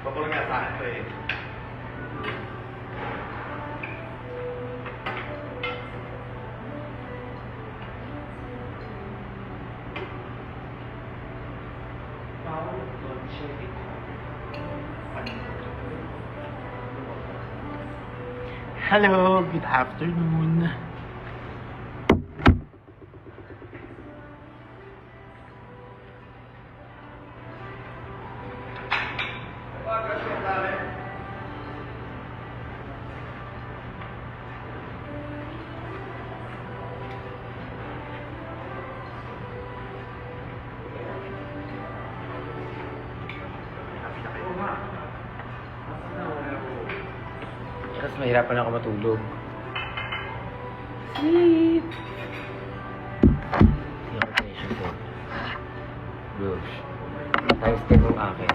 Pabor nga sa akin to eh. Hello, good afternoon. Tapos mahirapan ako matulog. Sleep! Yung attention ko. Gosh. Times 10 yung akin.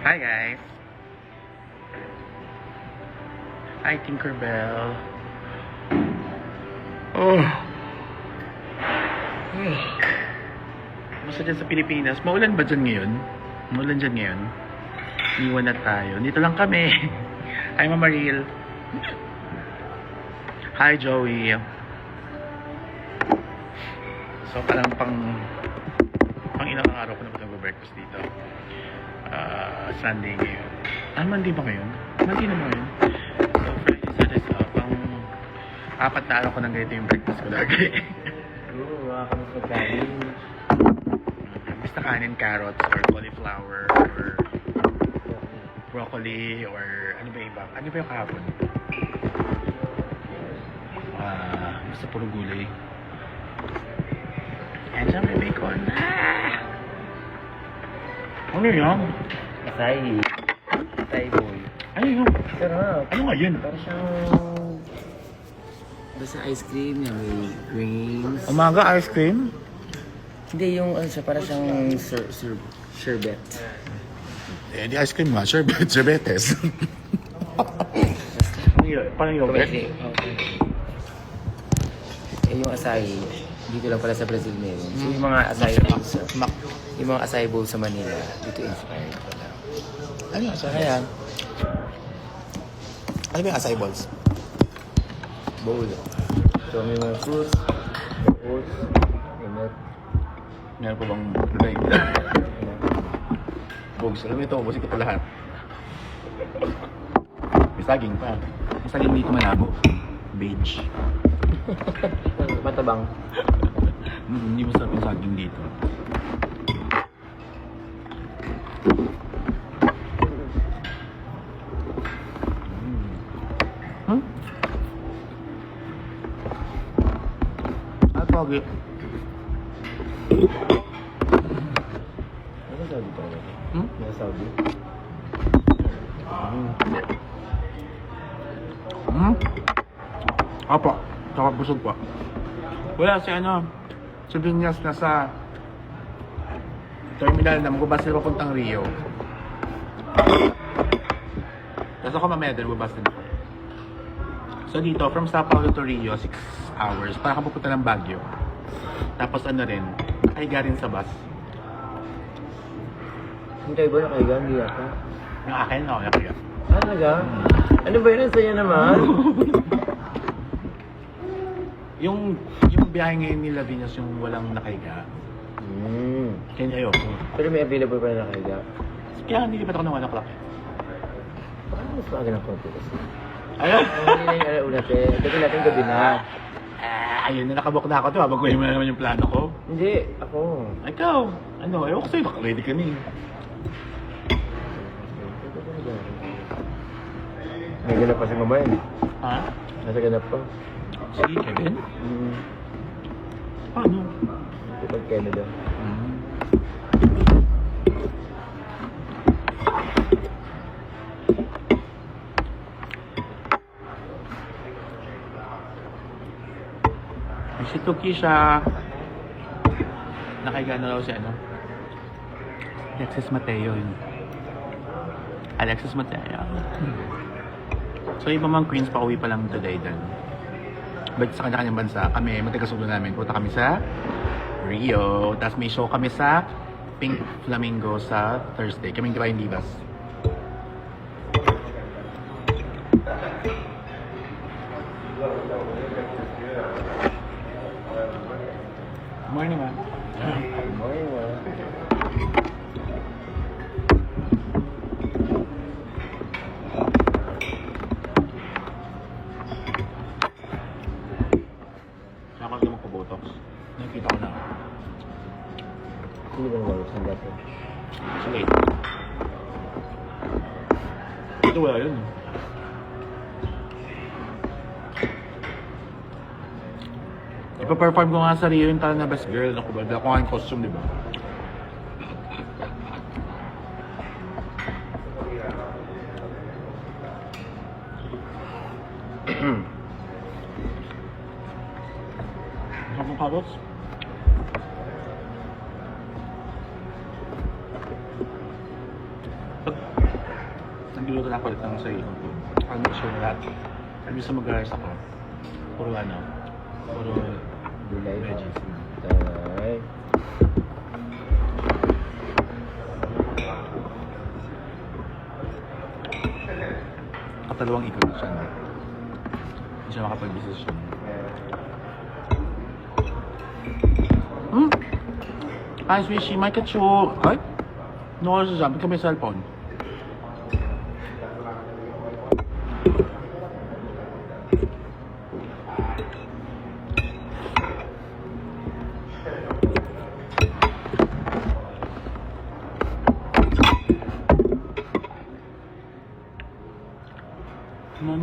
Hi guys. Hi Tinkerbell. Basta dyan sa Pilipinas, maulan ba dyan ngayon? Maulan dyan ngayon? Iwan na tayo. Dito lang kami. Hi Mama Ril. Hi Joey. So parang pang ilang araw ko na mag-breakfast dito. Sunday ngayon. Monday ba ngayon? Monday na ba ngayon? So, Friday, Saturday, pang 4 na araw ko nang ganito yung breakfast ko lagi. Oo, makakamas magkain. Basta kanin, carrots, or cauliflower, or broccoli, or ano ba yung iba? Ano ba yung kahapon? Basta puro gulay. And some bacon. Ano yun? Asay. Asay boy. Ano yun? Sarap. Ano nga yun? Para siyang... Basta ice cream na may greens. Umaga ice cream? Hindi, yung ano siya, para siyang sherbet. Eh, di ice cream nga. Sorbetes. Parang yogurt? Okay. Eh, yung acai, dito lang pala sa Brazil meron. So, yung mga acai bowls, yung mga acai bowls sa Manila, dito inspired pala. Ano yung acai? Kaya, Ano ba yung acai balls? bowl. So, may mga fruits, oats, may milk. Meron pa bang line? Bogs. Alam mo ito, busin ko ito lahat. May saging pa. May saging dito malabo. Beige. Matabang. Hindi masarap yung saging dito. At pogi. Ano sabi pa rin? Mga Saudi? Apa, saka busog pa. Wala si ano, si Vinyas nasa terminal na magbabas sila papuntang Rio. Tapos ako mamaya din, magbabas din ako. So dito, from Sao Paulo to Rio, 6 hours. Para ka pupunta ng Baguio. Tapos ano rin, nakahiga rin sa bus. Hintay ba nakahiga? Hindi yata. Yung akin, ako nakahiga. Talaga? Ano ba yun? Ang saya naman. Yung biyahe ngayon nila Vinyas yung walang nakahiga. Kaya ayoko. Pero may available pa na nakahiga. Kaya nilipat ako ng 1 o'clock. Parang mas maaga ng konti kasi. Ayaw! Hindi na yung alauna te. Dati natin gabi na. Ayun na, nakabook na ako. Diba? Baguhin mo na naman yung plano ko. Hindi, ako. Ikaw, ano, ewan ko sa'yo, naka-ready ka na eh. May ganap pa si mama yun. Ha? Nasa ganap pa. Si Kevin? Hmm. Paano? Kapag Canada. Si Tuki siya. Nakahiga na raw si ano? Alexis Mateo yun. Alexis Mateo. So yung mga queens pa uwi pa lang today din. But sa kanya-kanyang bansa, kami, matagasundo namin, punta kami sa Rio. Tapos may show kami sa Pink Flamingo sa Thursday. Kaming Divine Divas. Morning, ma'am. Morning, ma. Saan ka naman magpo-botox? Nakikita ko na. Hindi ba naman sa dati? Sige. Ito wala yun. Ipa-perform ko nga sa Rio yung tala na best girl. Ako ba? Ako nga yung costume, di ba? Ano mong carrots? Pag nagluluto na ako ulit ng sarili ko, ang sure na lahat. Kami sa mag-rice ako, puro ano, puro Gulay. veggies. Ay. Katalawang ikaw na siya. No? Hindi siya makapag-desisyon. Ay, swishy, may kacho. Ay? No, sa sabi ka may cellphone.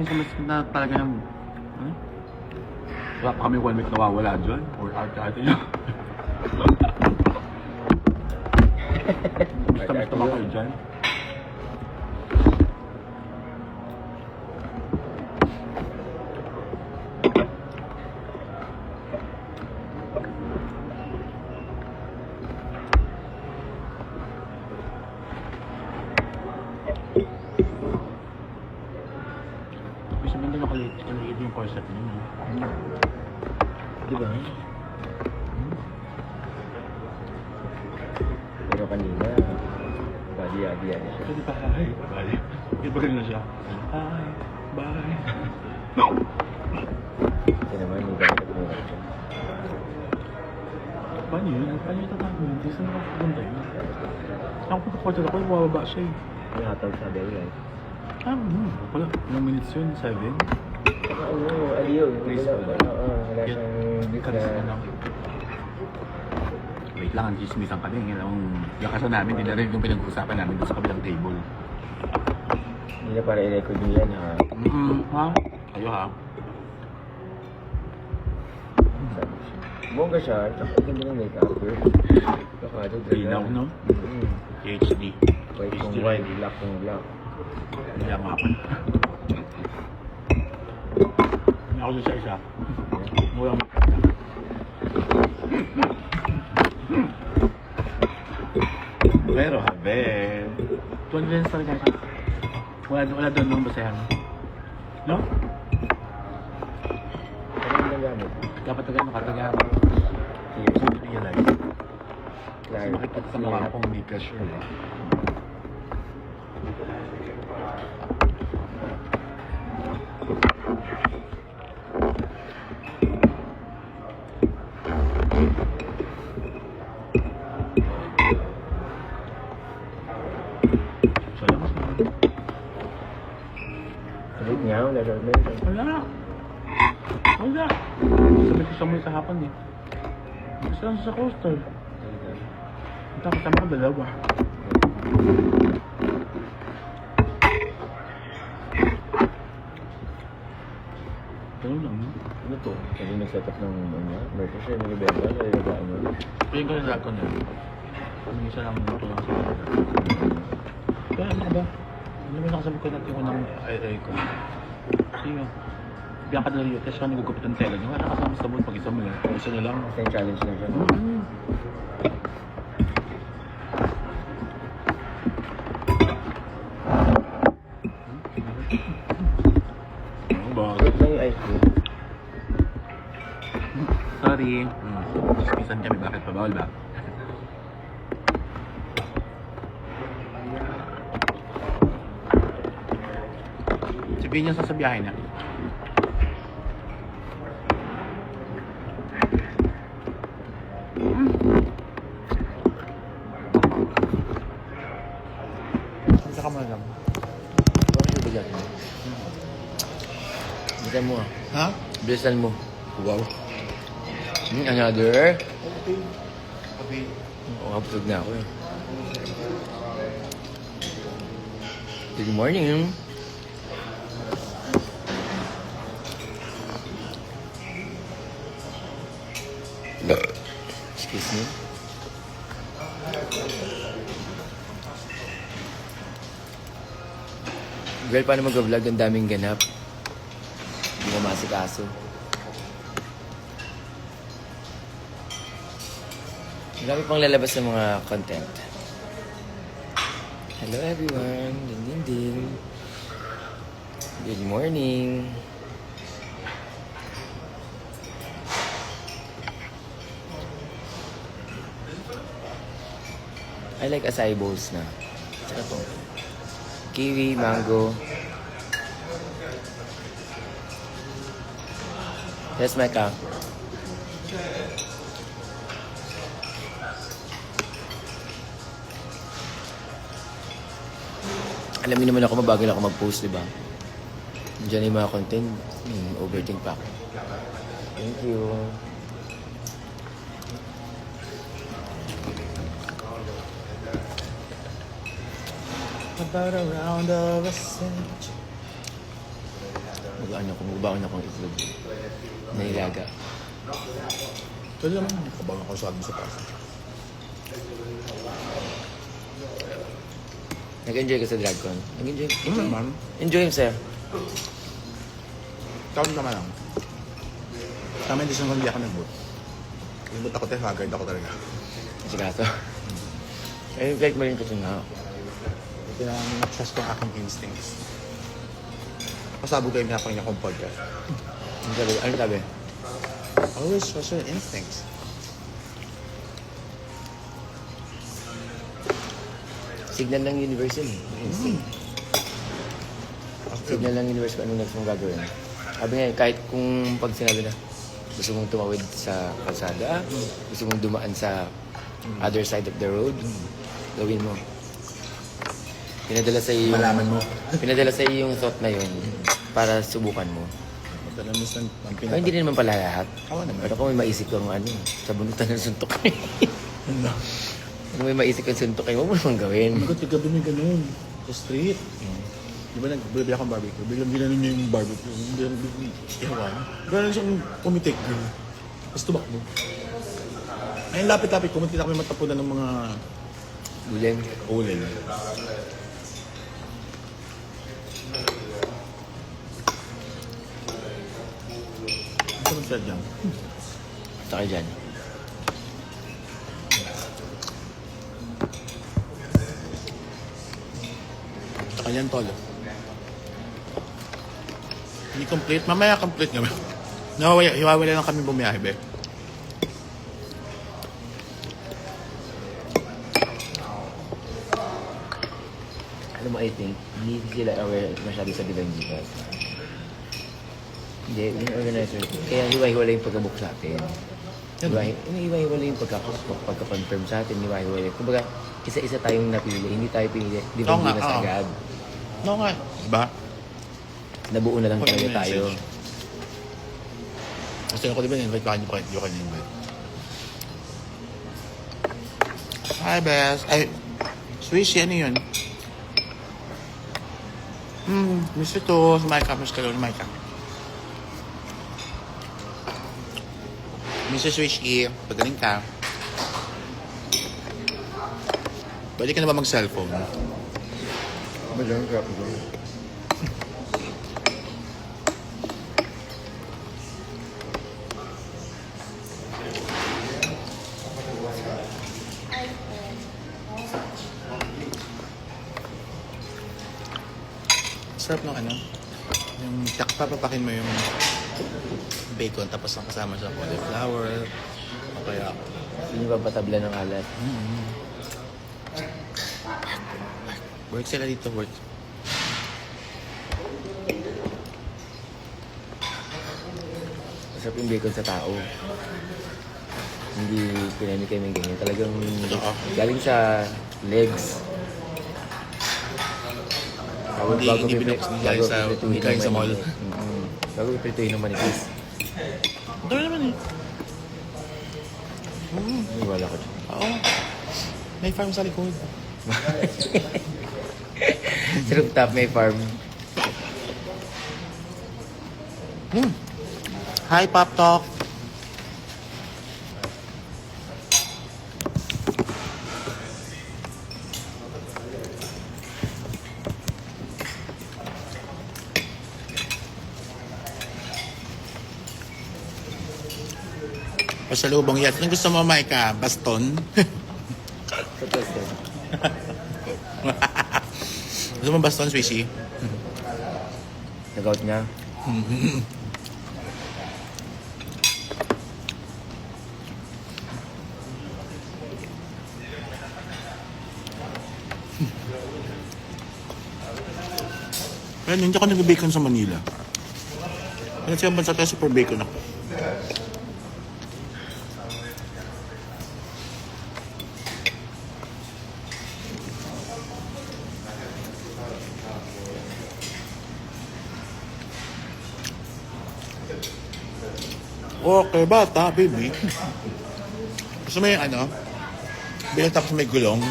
Minsan mas na talaga ng... Ano? Wala pa kami 1 week nawawala dyan. Or arte-arte nyo. Basta-basta ba kayo dyan? Ibig sabihin din nakaliit yung corset niyo. No? Di ba? Pero kanina, badi-adi siya. So, di ba, hi, bye. Di ba ganun na siya? Hi, bye. Kasi naman, may gamit at mura siya. Paano yun? Paano yung tatago yun? Di saan nakakaganda yun? Ako pagkakortet ako, bumababa siya eh. May hatag sa deli, right? Wala. Ilang minutes yun? 7? Oo, aliyo. Graceful. Wala siyang beef na... Wait lang, ang chismisan kami. Yung lakasan namin, hindi na rin yung pinag-uusapan namin doon sa kabilang table. Hindi na para i-record nyo yan, ha? Ha? Kayo ha? Bongga siya, tsaka ganda ng make-up. Kakado, Linaw, no? HD. White kung HD. white, black kung black. Hindi ang mapan. Hindi ako doon sa isa. Mura mo. Pero habe. Tuwan din sa talaga siya. Wala doon nung basahan. No? Ano yung gamit? Dapat talaga makataga. Cheers. Realize. Kasi Clark. makikita sa mukha kong hindi ka sure. Salamat naman. Salit niya, wala daw meron. Wala. gusto mo sa hapon eh. Gusto lang sa coaster. Ito kasama ko dalawa. Ganun lang, no? Ano to? Kasi nag-set up ng merch siya, nag-ibenta, nag-ibenta mo. Piling ko yung dragon eh. Kung isa lang ito lang sa kanila. Kaya ano ka ba? Ano ba nakasabi ko natin ko ng ay ko? Kasi yun. Biyan ka na rin. Tapos siya nagugupit ng tela niya. Wala kasama sa sabon pag isa mo lang. Pag isa na lang. Kasi yung challenge na siya. Ang bagay. Wait lang yung ice cream. Sorry. Spisan kami. Bakit pa? Bawal ba? Sabihin niya sa biyahe niya. Isa ka mo lang. Bakit yung bigat mo? Bilisan mo ah. Ha? Bilisan mo. Wow. Another? Okay. Oo, kapatid na ako eh. Good morning. Excuse me. Girl, paano mag-vlog? Ang daming ganap. Hindi na masikaso. Marami pang lalabas ng mga content. Hello everyone. Ding ding ding. Good morning. I like acai bowls na. Tsaka to. Kiwi, mango. Yes, Mecca. Alam niyo naman ako, mabagal ako mag-post, di ba? Diyan yung mga content. Overthink pa ako. Thank you. About a round of a cinch. Magbaon akong itlog. Nailaga. Pwede naman. Kabang ako sa sa pasa. Nag-enjoy ka sa DragCon? Nag-enjoy? Naman. Enjoy mo, sir. Taon naman lang. Tama hindi siya hindi ako nag-boot. Nag-boot ako tayo, haggard ako talaga. Kasi kaso. Eh, kahit mo rin kasi nga. Kaya na-trust ko ang aking instincts. Pasabog kayo pinapang niya kong podcast. Ano sabi? Ano sabi? Always trust your instincts. Signal ng universe yun. Instinct. Signal ng universe kung anong next mong gagawin. Sabi nga, kahit kung pag sinabi na gusto mong tumawid sa kalsada, gusto mong dumaan sa other side of the road, gawin mo. Pinadala sa iyo Malaman mo. Pinadala sa iyo yung thought na yun para subukan mo. Madala minsan ang Ay, hindi rin naman pala lahat. Awa naman. Pero kung may maisip kang sa bunutan ng suntok Ano? kung may maisip kang suntok huwag mo naman gawin. Magot yung gabi may ganun. Sa street. Di ba nagbibili akong barbecue? Biglang ginanon niya yung barbecue. Ewan. Gano'n siyang pumitik. Tapos tumakbo. Ayun, lapit-lapit. Kumunti na kami matapunan ng mga Uling. uling. Ano ba siya dyan? Saka dyan. Saka yan, tolo. Hindi complete. Mamaya complete kami. Hiwawala lang kami bumiyahe, be. Alam mo, I think, hindi sila aware masyado sa bilang Gcash. Hindi, yung organizer. Kaya hiwa-hiwala yung pagkabook sa atin. Hiwa-hiwala yung pagka-confirm sa atin. Hiwa-hiwala. Kumbaga, isa-isa tayong napili. Hindi tayo pinili. Di ba Oo nga, hindi na oo. agad? No nga. Diba? Nabuo na lang Pag talaga may tayo. message. Kasi ako diba, invite pa kayo yung kanya invite. Hi, Bes. Ay, Swishy, ano yun? Miss ito. Sumayka, miss ka lang, Micah. Mr. Swishy, pagaling ka. Pwede ka na ba mag-cellphone? Malang crap ko. Sarap ng ano? Yung papapakin mo yung bacon tapos ang kasama sa cauliflower. O kaya, Hindi ba patabla ng alat? work sila dito, work. Masarap yung bacon sa tao. Hindi pinamigay ng ganyan. Talagang Oo. galing sa legs. Hindi binuksan galing sa- hindi galing sa mall. Bago iprituhin ng manipis. Dami naman eh. Ay, wala ko dyan. Oo. May farm sa likod. Sa rooftop may farm. Hi, Pop Talk. Pasalubong yan. Anong gusto mo, Micah? Baston? Sa toaster. Gusto mo baston, Swishy? Nag-out niya. Kaya hindi ako nag-bacon sa Manila. Kaya siya bansa tayo super bacon ako. Okay, bata, baby. Gusto mo yung ano? Bilang tapos may gulong.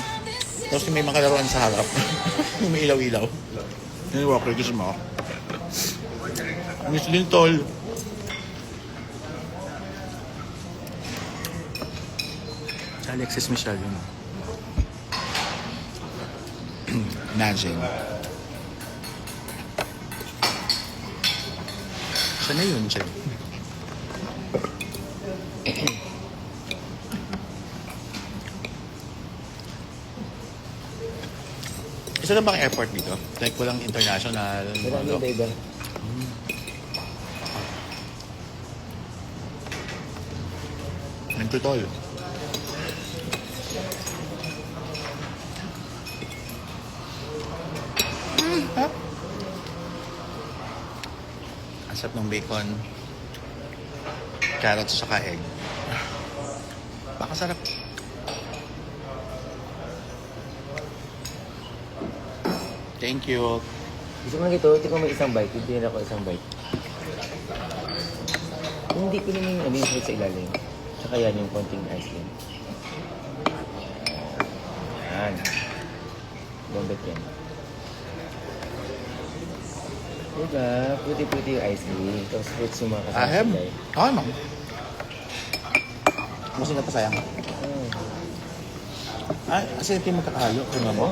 Tapos may mga laruan sa harap. Yung may ilaw-ilaw. Yung walker, gusto mo? Miss Lintol. Alexis Michelle yun. Imagine. Siya na yun, siya. Isa lang bang airport dito? Like walang international? Marami iba-iba. Nagtutol. Ang sarap ng bacon. Carrots saka egg. Baka sarap. Thank you. Gusto ko lang ito, hindi ko may isang bite. Hindi ako isang bite. Kung hindi ko naman yung fruit sa ilalim. Tsaka yan yung konting ice cream. Yan. Bombet yan. Diba? Puti-puti yung ice cream. Tapos fruits yung mga kasama. Ahem. sa ilalim. Okay, ma'am. Gusto nga pa sayang. Oh. Ay, kasi hindi magkakahalo. Kung mo.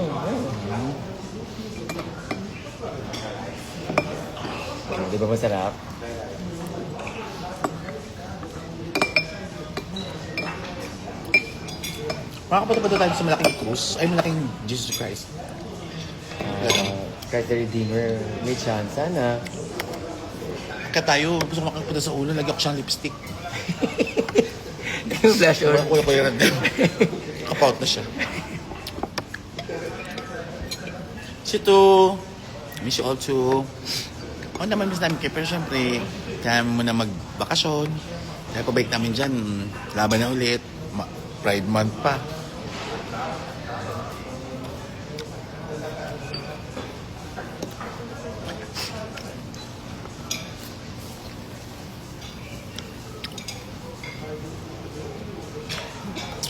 Di ba masarap? Makakapunta tayo sa malaking cruise. Ay, malaking Jesus Christ. Kahit the Redeemer, may chance. Sana. Kaya tayo, gusto ko makapunta sa ulo. Lagi ako siyang lipstick. Yung flash on. Kuya ko yung kapout na siya. Si Tu. Miss you all too. Oo naman, miss namin kayo. Pero syempre, kaya mo na magbakasyon. Kaya pabalik namin dyan. Laban na ulit. Pride month pa.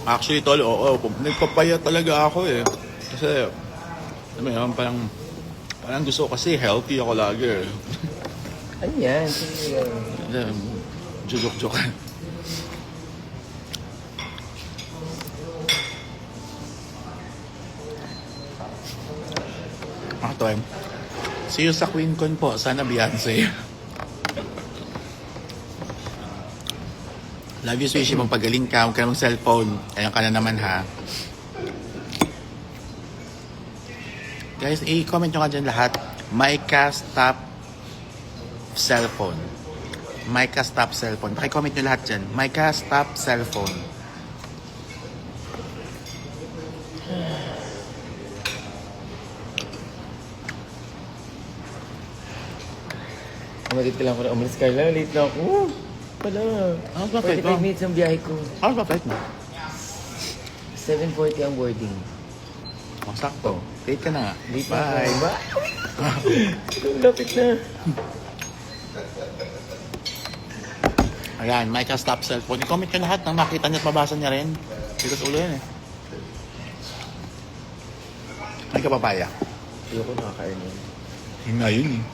Actually, tol, oo. Nagpapaya talaga ako eh. Kasi, alam mo yun, parang gusto ko kasi healthy ako lagi eh. Ano yan? Sige. Joke-joke. Tol, see you sa QueenCon po. Sana Beyonce. Love you, Swishy. Magpagaling ka. Huwag ka namang cellphone. Ayan ka na naman, ha? Guys, i-comment nyo ka dyan lahat. Micah, stop cellphone. Micah, stop cellphone. Paki-comment nyo lahat dyan. Micah, stop cellphone. Umalit ka lang ko na. Umalis ka lang. Late na ako. Pala. Ano ba flight mo? 45 minutes ang biyahe ko. Ano ba flight mo? 7:40 ang boarding. Oh, sakto. Late ka na nga. Late na Bye. ako. Bye. Lapit na. Ayan, Micah, stop cellphone. I-comment nyo lahat nang makita niya at mabasa niya rin. Bigas ulo yan eh. May kapapaya. Ayoko nakakain yun. Yun nga yun eh.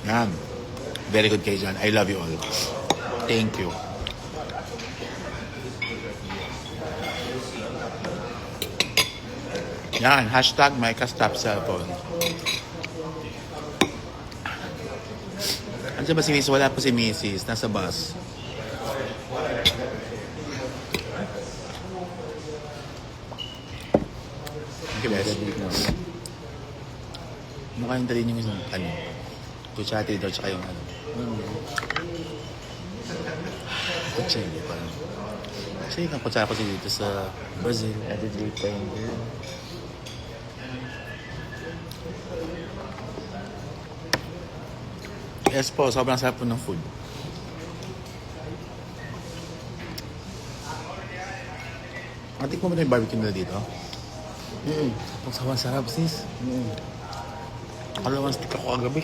Yan. Very good kayo dyan. I love you all. Thank you. Yan. Hashtag Micah stop cellphone. Ano ba si Mrs.? Wala pa si Mrs. Nasa bus. Thank you, best. Mukha yung dalhin yung ano. Kutsati daw, tsaka yung ano. Kutsati, parang. Kasi yung kutsara ko dito sa Brazil. Added weight pa yun. Yes po, sobrang sarap po ng food. Matik mo ba na yung barbecue nila dito? Ang sawan sarap, sis. Kalawang stick ako kagabi.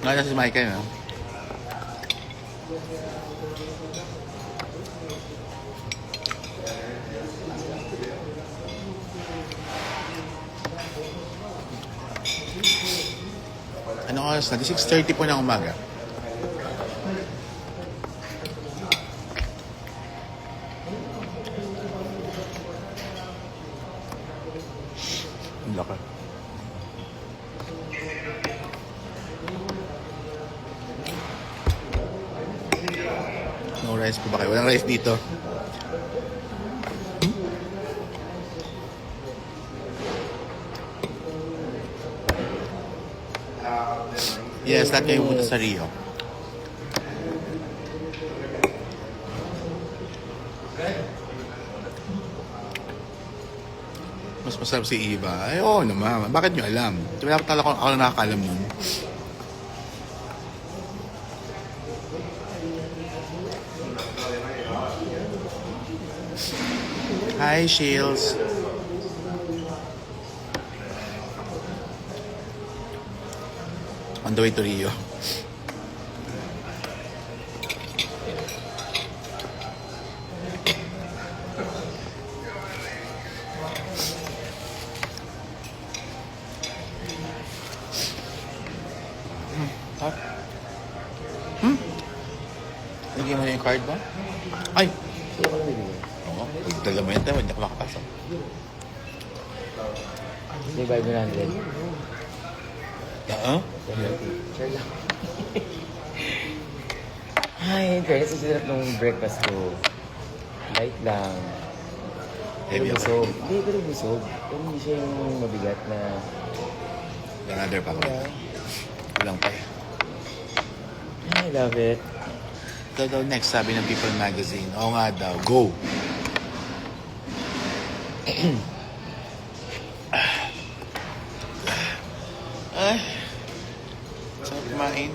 Nga na si Micah, no? Anong oras na? 6:30 po ng umaga. Ang laki. No rice po ba kayo? Walang rice dito. Yes, lahat kayo punta sa Rio. Mas masarap si Eva. Ay, oo naman. Bakit nyo alam? Wala pa talaga ako nakakalam nun. Hi, Shields. On the way to Rio. Lagyan mo na yung card ba? Ay! Hindi ako nabibigyan. Oo, pagdala mo yan tayo, hindi ako makapasok. May 500. Sure lang. Ay, in fairness, ang sarap ng breakfast ko. Light lang. Heavy Pero ako. busog. Hindi, pero busog. Pero hindi siya yung mabigat na... Another pa ako. Kulang pa eh. I love it. Ito daw next, sabi ng People Magazine. Oo nga daw, go! Ay, sarap kumain.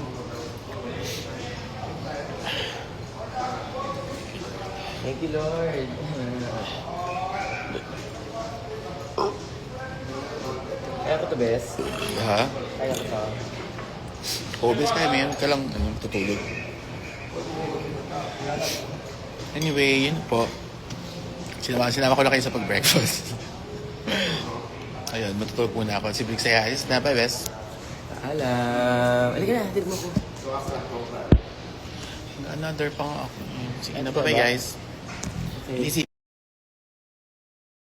Thank you, Lord. Kaya ko to, Bes. Ha? Kaya ko to. Obvious kaya may ka lang tutulog. Anyway, yun po. Sinama ko na kayo sa pag-breakfast. Ayun, matutulog muna ako. Si Briggs ay alis na pa, Bes. Alam. Halika na, hatid mo ko. Another pang ako. Sige na, bye guys. Okay. Easy.